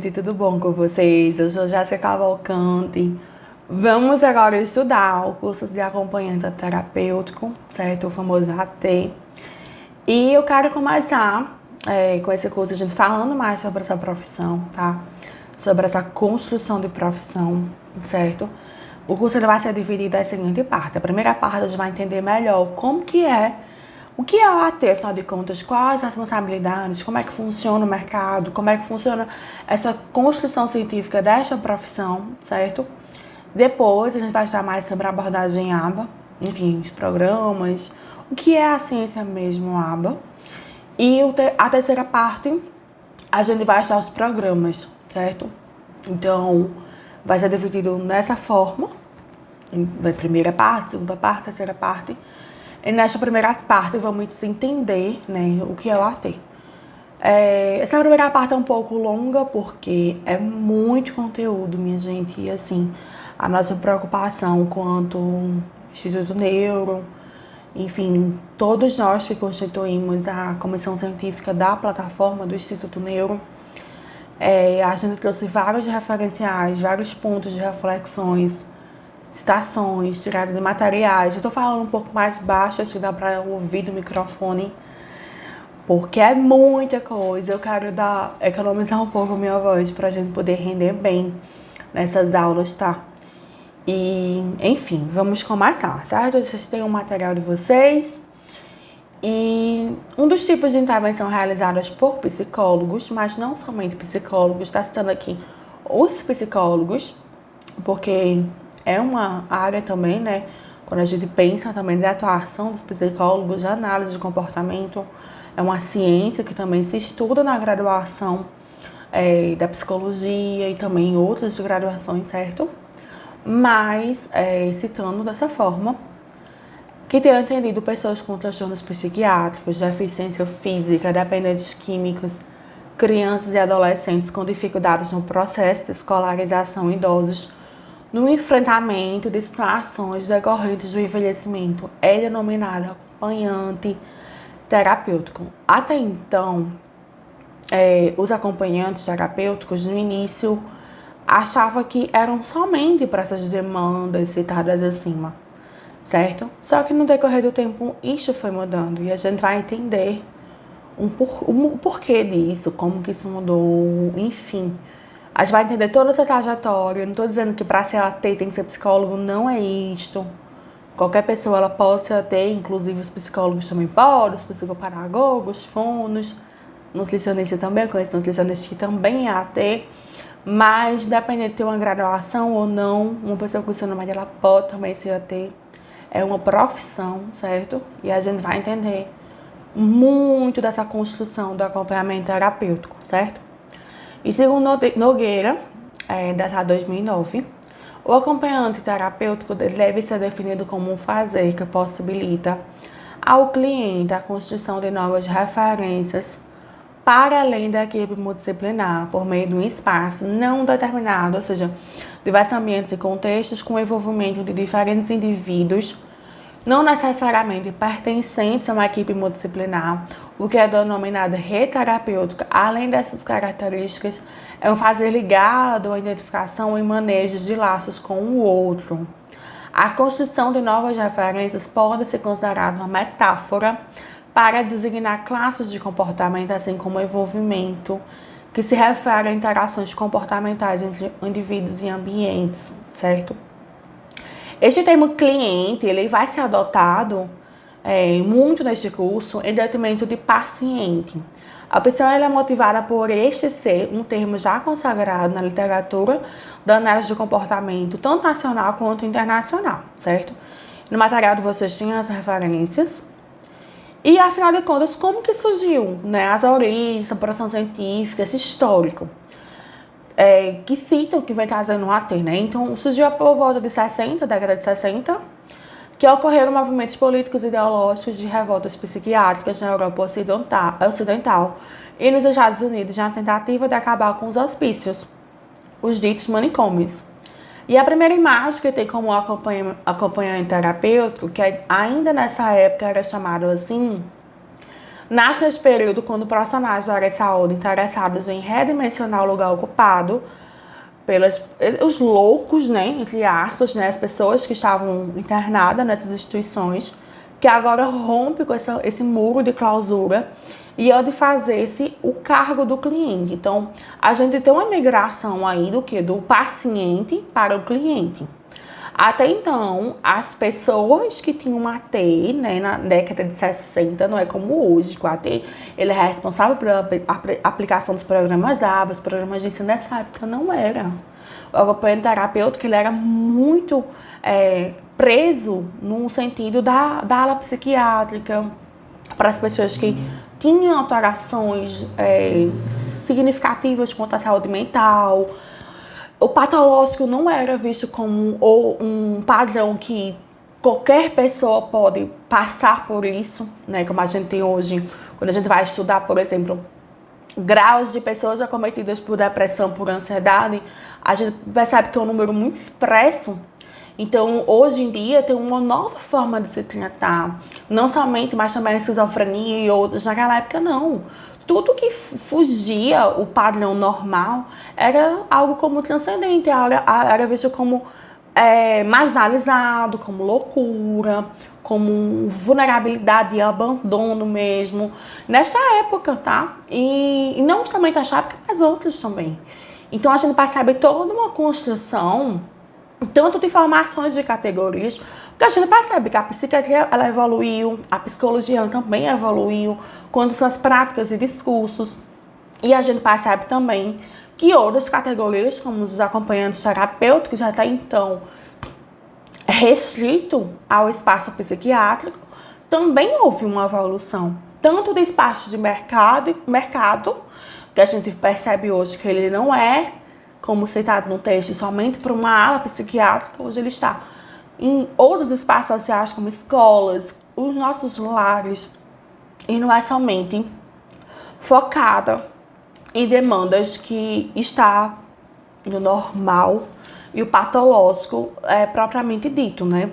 gente, tudo bom com vocês? Eu sou Jéssica Cavalcante. Vamos agora estudar o curso de acompanhante terapêutico, certo? O famoso AT. E eu quero começar com esse curso, a gente falando mais sobre essa profissão, tá? Sobre essa construção de profissão, certo? O curso ele vai ser dividido em seguinte parte. A primeira parte a gente vai entender melhor o que é o AT, afinal de contas, quais as responsabilidades, como é que funciona o mercado, como é que funciona essa construção científica desta profissão, certo? Depois a gente vai estudar mais sobre a abordagem ABA, enfim, os programas, o que é a ciência mesmo ABA. E a terceira parte, a gente vai estudar os programas, certo? Então, vai ser dividido dessa forma, primeira parte, segunda parte, terceira parte. E nesta primeira parte vamos entender, né, o que é o AT. Essa primeira parte é um pouco longa porque é muito conteúdo, minha gente. E assim, a nossa preocupação quanto Instituto Neuro, enfim, todos nós que constituímos a comissão científica da plataforma do Instituto Neuro, a gente trouxe vários referenciais, vários pontos de reflexões, citações, tirada de materiais. Eu tô falando um pouco mais baixo, acho que dá pra ouvir do microfone, porque é muita coisa. Eu quero economizar um pouco a minha voz pra gente poder render bem nessas aulas, tá? E, enfim, vamos começar, certo? Vocês têm um material de vocês. E um dos tipos de intervenção realizadas por psicólogos, mas não somente psicólogos, está citando aqui os psicólogos, porque é uma área também, né? Quando a gente pensa também da atuação dos psicólogos, de análise de comportamento, é uma ciência que também se estuda na graduação da psicologia e também em outras graduações, certo? Mas, citando dessa forma, que tenham atendido pessoas com transtornos psiquiátricos, deficiência física, dependentes químicos, crianças e adolescentes com dificuldades no processo de escolarização, idosos, no enfrentamento de situações decorrentes do envelhecimento, é denominado acompanhante terapêutico. Até então, os acompanhantes terapêuticos, no início, achavam que eram somente para essas demandas citadas acima, certo? Só que no decorrer do tempo, isso foi mudando e a gente vai entender o porquê disso, como que isso mudou, enfim. A gente vai entender toda essa trajetória. Eu não estou dizendo que para ser AT tem que ser psicólogo, não é isto. Qualquer pessoa ela pode ser AT, inclusive os psicólogos também podem, os psicopedagogos, fonos, nutricionista também, eu conheço nutricionista que também é AT, mas dependendo de ter uma graduação ou não, uma pessoa com ensino médio ela pode também ser AT. É uma profissão, certo? E a gente vai entender muito dessa construção do acompanhamento terapêutico, certo? E segundo Nogueira, data 2009, o acompanhante terapêutico deve ser definido como um fazer que possibilita ao cliente a construção de novas referências para além da equipe multidisciplinar, por meio de um espaço não determinado, ou seja, diversos ambientes e contextos com envolvimento de diferentes indivíduos, não necessariamente pertencentes a uma equipe multidisciplinar, o que é denominado rede terapêutica. Além dessas características, é um fazer ligado à identificação e manejo de laços com o outro. A construção de novas referências pode ser considerada uma metáfora para designar classes de comportamento, assim como envolvimento, que se refere a interações comportamentais entre indivíduos e ambientes, certo? Este termo cliente, ele vai ser adotado muito neste curso em detrimento de paciente. A opção ela é motivada por este ser um termo já consagrado na literatura da análise de comportamento, tanto nacional quanto internacional, certo? No material de vocês tem as referências. E, afinal de contas, como que surgiu, né? As origens, a produção científica, esse histórico. Que citam que vem trazendo o AT, né? Então, surgiu por volta de 60, década de 60, que ocorreram movimentos políticos e ideológicos de revoltas psiquiátricas na Europa Ocidental e nos Estados Unidos, na tentativa de acabar com os hospícios, os ditos manicômios. E a primeira imagem que tem como acompanhamento terapêutico, que ainda nessa época era chamado assim, Nasce nesse período quando profissionais da área de saúde interessados em redimensionar o lugar ocupado os loucos, né, entre aspas, né, as pessoas que estavam internadas nessas instituições, que agora rompe com esse muro de clausura e é de fazer-se o cargo do cliente. Então, a gente tem uma migração aí do que? Do paciente para o cliente. Até então, as pessoas que tinham uma AT, né, na década de 60, não é como hoje, que o AT ele é responsável pela aplicação dos programas ABA, programas de ensino. Nessa época não era. O acompanhamento terapêutico ele era muito preso no sentido da ala psiquiátrica, para as pessoas que tinham alterações significativas quanto à saúde mental. O patológico não era visto como um padrão que qualquer pessoa pode passar por isso, né? Como a gente tem hoje, quando a gente vai estudar, por exemplo, graus de pessoas acometidas por depressão, por ansiedade, a gente percebe que é um número muito expresso. Então, hoje em dia, tem uma nova forma de se tratar. Não somente, mas também a esquizofrenia e outros. Naquela época, não. Tudo que fugia o padrão normal era algo como transcendente, era visto como marginalizado, como loucura, como vulnerabilidade e abandono mesmo. Nessa época, tá? E não somente a Chápica, mas outros também. Então, a gente percebe toda uma construção tanto de formações de categorias, porque a gente percebe que a psiquiatria ela evoluiu, a psicologia ela também evoluiu, quando são as práticas e discursos, e a gente percebe também que outras categorias, como os acompanhantes terapêuticos, até então restrito ao espaço psiquiátrico, também houve uma evolução, tanto de espaços de mercado, que a gente percebe hoje que ele não é, como citado no texto, somente para uma ala psiquiátrica, hoje ele está em outros espaços sociais, como escolas, os nossos lares, e não é somente focada em demandas que está no normal e o patológico é propriamente dito, né?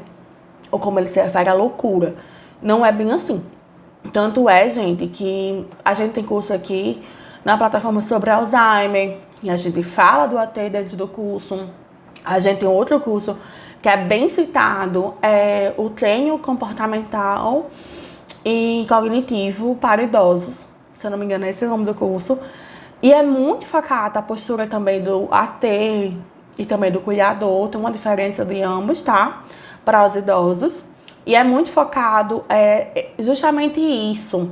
Ou como ele se refere à loucura. Não é bem assim. Tanto é, gente, que a gente tem curso aqui na plataforma sobre Alzheimer, e a gente fala do AT dentro do curso. A gente tem outro curso que é bem citado, é o treino comportamental e cognitivo para idosos. Se eu não me engano, esse é o nome do curso. E é muito focado a postura também do AT e também do cuidador. Tem uma diferença de ambos, tá? Para os idosos. E é muito focado justamente isso.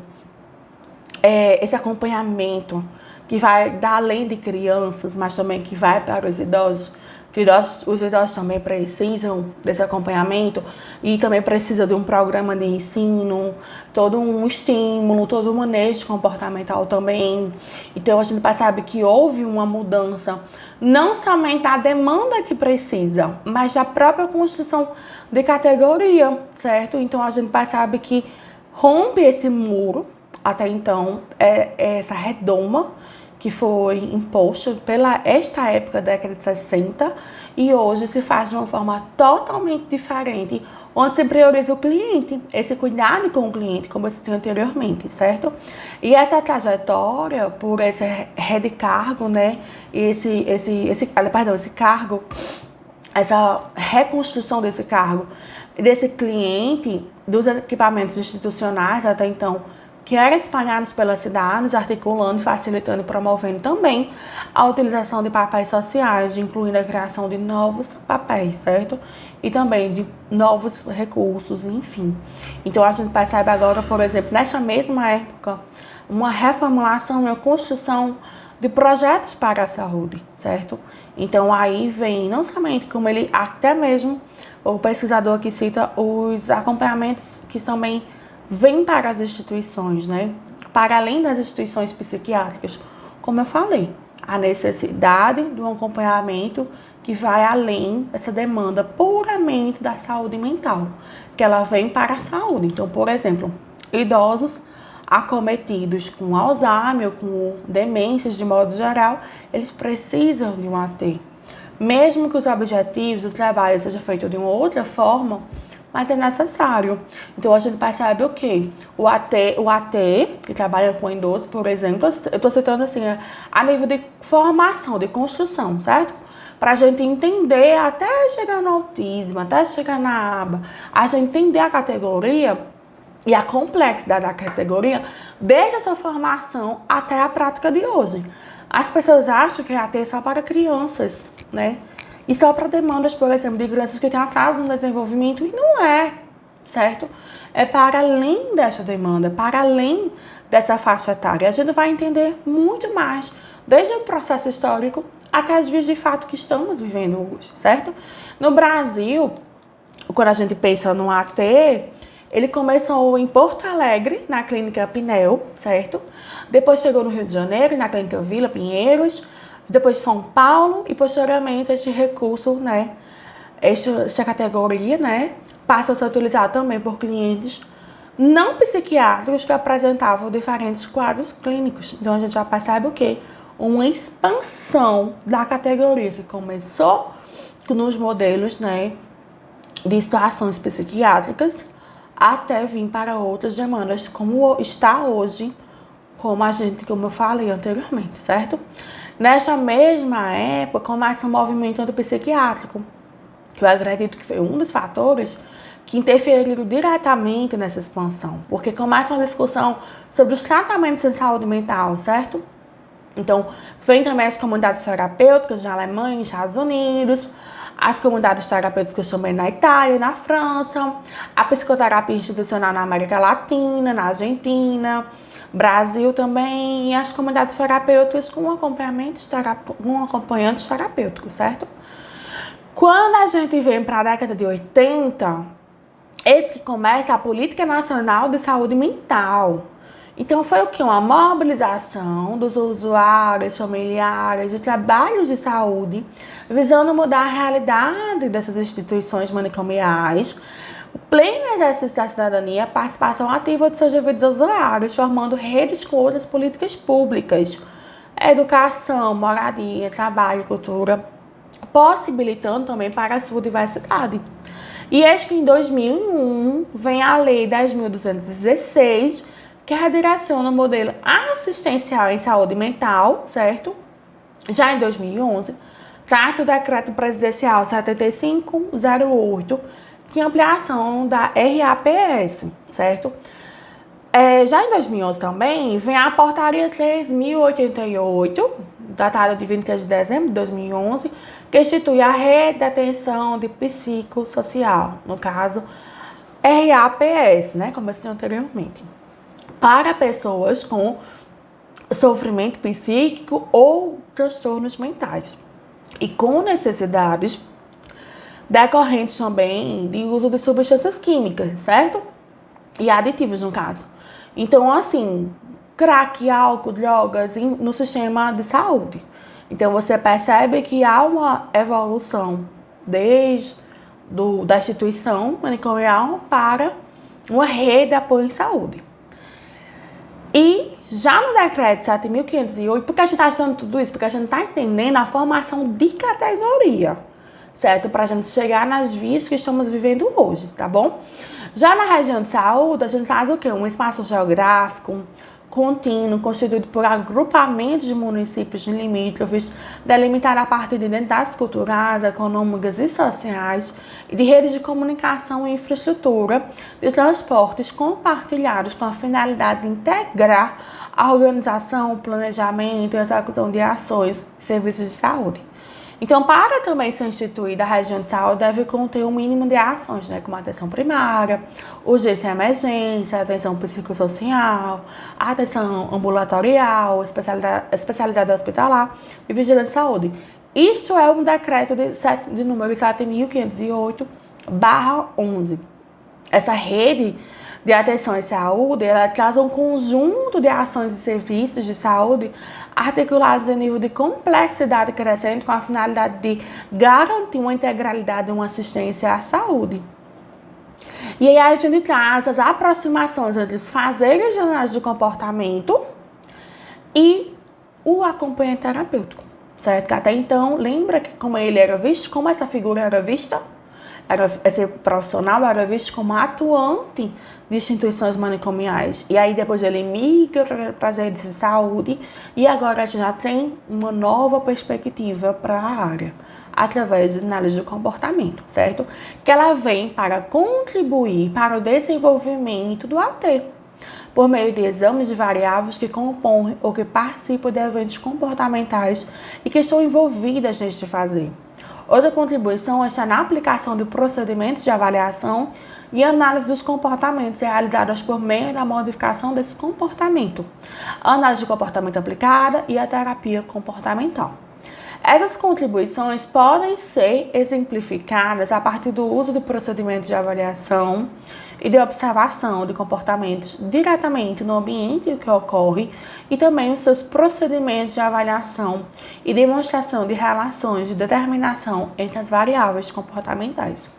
Esse acompanhamento que vai dar além de crianças, mas também que vai para os idosos, que os idosos também precisam desse acompanhamento e também precisam de um programa de ensino, todo um estímulo, todo um manejo comportamental também. Então a gente percebe que houve uma mudança, não somente da demanda que precisa, mas da própria construção de categoria, certo? Então a gente percebe que rompe esse muro, até então, essa redoma que foi imposta pela esta época, década de 60, e hoje se faz de uma forma totalmente diferente, onde se prioriza o cliente, esse cuidado com o cliente, como eu citei anteriormente, certo? E essa trajetória, por esse recargo, né, esse cargo, essa reconstrução desse cargo, desse cliente, dos equipamentos institucionais até então, que eram espalhados pelas cidades, articulando, facilitando e promovendo também a utilização de papéis sociais, incluindo a criação de novos papéis, certo? E também de novos recursos, enfim. Então, a gente percebe agora, por exemplo, nessa mesma época, uma reformulação e uma construção de projetos para a saúde, certo? Então, aí vem não somente como ele, até mesmo o pesquisador que cita os acompanhamentos que também vem para as instituições, né? Para além das instituições psiquiátricas, como eu falei, a necessidade de um acompanhamento que vai além dessa demanda puramente da saúde mental, que ela vem para a saúde. Então, por exemplo, idosos acometidos com Alzheimer ou com demências de modo geral, eles precisam de um AT. Mesmo que os objetivos do trabalho sejam feitos de uma outra forma, mas é necessário. Então a gente percebe o quê? O AT, que trabalha com idoso, por exemplo, eu estou citando assim, a nível de formação, de construção, certo? Para a gente entender, até chegar no autismo, até chegar na aba, a gente entender a categoria e a complexidade da categoria, desde a sua formação até a prática de hoje. As pessoas acham que AT é só para crianças, né? E só para demandas, por exemplo, de crianças que têm atraso no desenvolvimento, e não é, certo? É para além dessa demanda, para além dessa faixa etária. A gente vai entender muito mais, desde o processo histórico até as vias de fato que estamos vivendo hoje, certo? No Brasil, quando a gente pensa no AT, ele começou em Porto Alegre, na Clínica Pinel, certo? Depois chegou no Rio de Janeiro, na Clínica Vila Pinheiros, depois São Paulo e posteriormente este recurso, né, esta categoria, né, passa a ser utilizado também por clientes não psiquiátricos que apresentavam diferentes quadros clínicos. Então a gente já percebe o quê? Uma expansão da categoria que começou nos modelos, né, de situações psiquiátricas até vir para outras demandas, como está hoje, como eu falei anteriormente, certo? Nesta mesma época, começa um movimento antipsiquiátrico, que eu acredito que foi um dos fatores que interferiram diretamente nessa expansão, porque começa uma discussão sobre os tratamentos em saúde mental, certo? Então, vem também as comunidades terapêuticas na Alemanha, nos Estados Unidos, as comunidades terapêuticas também na Itália e na França, a psicoterapia institucional na América Latina, na Argentina, Brasil também, e as comunidades terapêuticas com acompanhantes terapêuticos, certo? Quando a gente vem para a década de 80, esse que começa a Política Nacional de Saúde Mental. Então foi o que? Uma mobilização dos usuários, familiares, de trabalhos de saúde, visando mudar a realidade dessas instituições manicomiais, o pleno exercício da cidadania, a participação ativa de seus devidos usuários, formando redes com outras políticas públicas, educação, moradia, trabalho, cultura, possibilitando também para a sua diversidade. E eis que em 2001 vem a Lei 10.216, que redireciona o modelo assistencial em saúde mental, certo? Já em 2011, traz o Decreto Presidencial 7508, que é ampliação da RAPS, certo? Já em 2011 também, vem a Portaria 3.088, datada de 23 de dezembro de 2011, que institui a Rede de Atenção de Psicossocial, no caso, RAPS, né, como eu disse anteriormente, para pessoas com sofrimento psíquico ou transtornos mentais e com necessidades decorrentes também de uso de substâncias químicas, certo? E aditivos, no caso. Então, assim, crack, álcool, drogas no sistema de saúde. Então, você percebe que há uma evolução da instituição manicomial para uma rede de apoio em saúde. E já no decreto 7.508, por que a gente está achando tudo isso? Porque a gente está entendendo a formação de categoria, certo? Para a gente chegar nas vias que estamos vivendo hoje, tá bom? Já na região de saúde, a gente faz o quê? Um espaço geográfico contínuo, constituído por agrupamentos de municípios limítrofes, delimitado a partir de identidades culturais, econômicas e sociais, e de redes de comunicação e infraestrutura de transportes compartilhados com a finalidade de integrar a organização, o planejamento e a execução de ações e serviços de saúde. Então, para também ser instituída a região de saúde, deve conter um mínimo de ações, né, como atenção primária, urgência e emergência, atenção psicossocial, atenção ambulatorial, especializada hospitalar e vigilância de saúde. Isto é um decreto de número 7.508/11. Essa rede de atenção em saúde, ela traz um conjunto de ações e serviços de saúde articulados em nível de complexidade crescente com a finalidade de garantir uma integralidade e uma assistência à saúde. E aí a gente traz as aproximações entre os fazeres de análise do comportamento e o acompanhamento terapêutico, certo? Que até então, lembra que como ele era visto, como essa figura era vista? esse profissional era visto como atuante de instituições manicomiais. E aí depois ele migra para as redes de saúde e agora já tem uma nova perspectiva para a área, através de análise do comportamento, certo? Que ela vem para contribuir para o desenvolvimento do AT, por meio de exames de variáveis que compõem ou que participam de eventos comportamentais e que estão envolvidas neste fazer. Outra contribuição está na aplicação de procedimentos de avaliação e análise dos comportamentos realizados por meio da modificação desse comportamento, a análise de comportamento aplicada e a terapia comportamental. Essas contribuições podem ser exemplificadas a partir do uso de procedimentos de avaliação e de observação de comportamentos diretamente no ambiente em que ocorre e também os seus procedimentos de avaliação e demonstração de relações de determinação entre as variáveis comportamentais.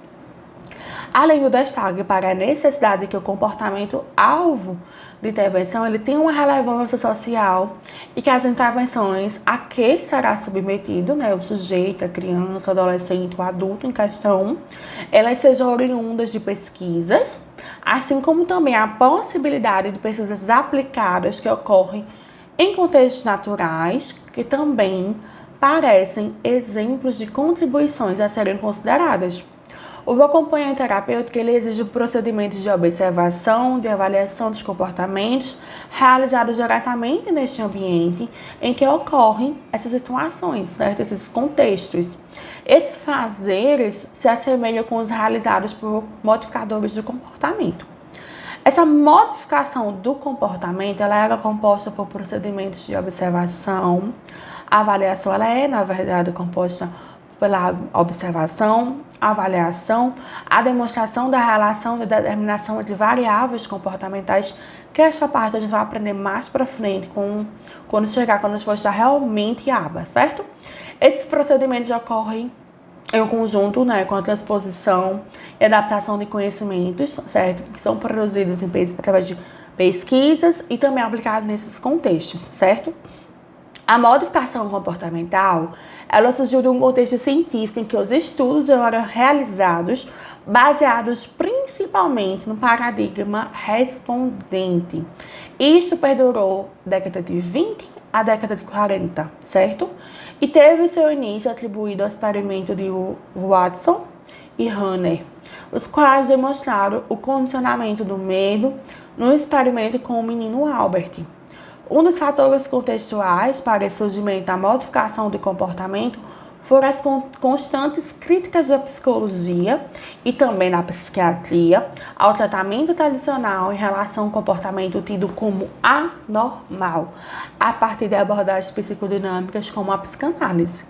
Além do destaque para a necessidade que o comportamento alvo de intervenção ele tem uma relevância social e que as intervenções a que será submetido, o sujeito, a criança, o adolescente, o adulto em questão, elas sejam oriundas de pesquisas, assim como também a possibilidade de pesquisas aplicadas que ocorrem em contextos naturais, que também parecem exemplos de contribuições a serem consideradas. O acompanhamento terapêutico ele exige procedimentos de observação, de avaliação dos comportamentos realizados diretamente neste ambiente em que ocorrem essas situações, certo? Esses contextos. Esses fazeres se assemelham com os realizados por modificadores do comportamento. Essa modificação do comportamento ela era composta por procedimentos de observação. A avaliação ela é, na verdade, composta pela observação, avaliação, a demonstração da relação de determinação entre variáveis comportamentais, que esta parte a gente vai aprender mais para frente quando a gente for estudar realmente aba, certo? Esses procedimentos ocorrem em conjunto, com a transposição e adaptação de conhecimentos, certo? Que são produzidos através de pesquisas e também aplicados nesses contextos, certo? A modificação comportamental, ela surgiu de um contexto científico em que os estudos eram realizados baseados principalmente no paradigma respondente. Isso perdurou da década de 20 à década de 40, certo? E teve seu início atribuído ao experimento de Watson e Hanner, os quais demonstraram o condicionamento do medo no experimento com o menino Albert. Um dos fatores contextuais para esse surgimento da modificação de comportamento foram as constantes críticas da psicologia e também da psiquiatria ao tratamento tradicional em relação ao comportamento tido como anormal, a partir de abordagens psicodinâmicas como a psicanálise.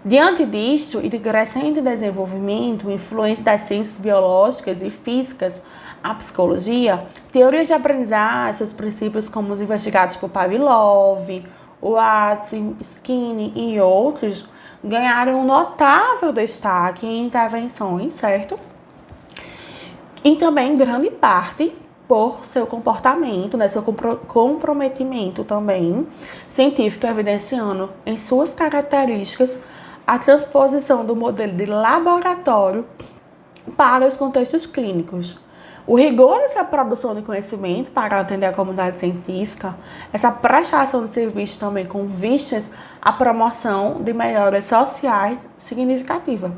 Diante disto e de crescente desenvolvimento, influência das ciências biológicas e físicas, a psicologia, teorias de aprendizagem, seus princípios como os investigados por Pavlov, Watson, Skinner e outros, ganharam um notável destaque em intervenções, certo? E também, grande parte, por seu comportamento, seu comprometimento também científico, evidenciando em suas características a transposição do modelo de laboratório para os contextos clínicos. O rigor nessa produção de conhecimento para atender a comunidade científica, essa prestação de serviços também com vistas à promoção de melhoras sociais significativas.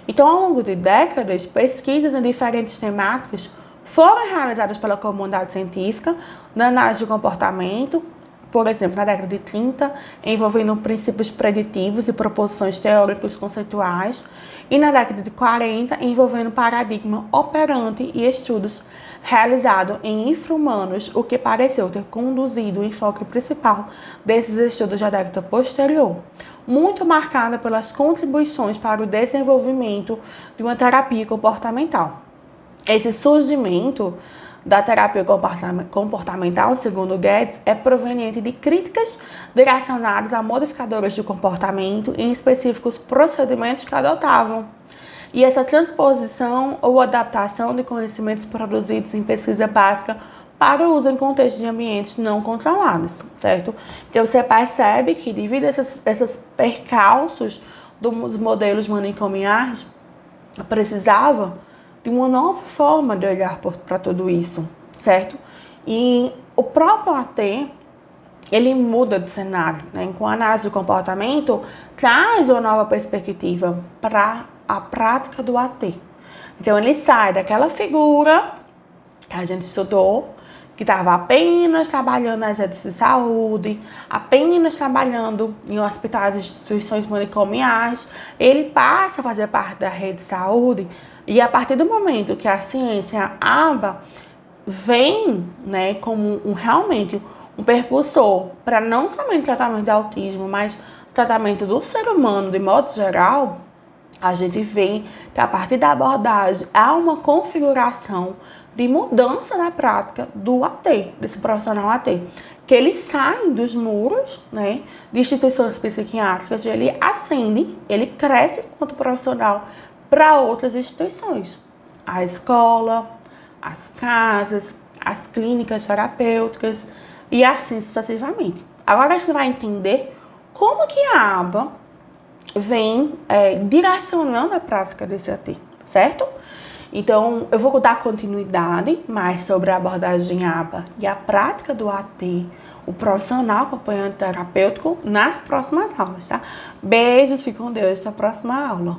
Então, ao longo de décadas, pesquisas em diferentes temáticas foram realizadas pela comunidade científica na análise de comportamento, por exemplo, na década de 30, envolvendo princípios preditivos e proposições teóricas conceituais, e na década de 40, envolvendo paradigma operante e estudos realizados em infra-humanos, o que pareceu ter conduzido o enfoque principal desses estudos da década posterior, muito marcada pelas contribuições para o desenvolvimento de uma terapia comportamental. Esse surgimento da terapia comportamental, segundo Guedes, é proveniente de críticas direcionadas a modificadores do comportamento, em específicos procedimentos que adotavam. E essa transposição ou adaptação de conhecimentos produzidos em pesquisa básica para o uso em contexto de ambientes não controlados, certo? Então, você percebe que, devido a esses percalços dos modelos manicomiais, precisava de uma nova forma de olhar para tudo isso, certo? E o próprio AT, ele muda de cenário, né? Com a análise do comportamento, traz uma nova perspectiva para a prática do AT. Então, ele sai daquela figura que a gente estudou, que estava apenas trabalhando nas redes de saúde, apenas trabalhando em hospitais e instituições manicomiais, ele passa a fazer parte da rede de saúde, e a partir do momento que a ciência ABA vem, né, como realmente um percursor para não somente tratamento de autismo, mas tratamento do ser humano de modo geral, a gente vê que a partir da abordagem há uma configuração de mudança na prática do AT, desse profissional AT, que ele sai dos muros, né, de instituições psiquiátricas, ele ascende, ele cresce enquanto profissional para outras instituições, a escola, as casas, as clínicas terapêuticas e assim sucessivamente. Agora a gente vai entender como que a ABA vem direcionando a prática desse AT, certo? Então, eu vou dar continuidade mais sobre a abordagem ABA e a prática do AT, o profissional acompanhante terapêutico, nas próximas aulas, tá? Beijos, fiquem com Deus, até a próxima aula.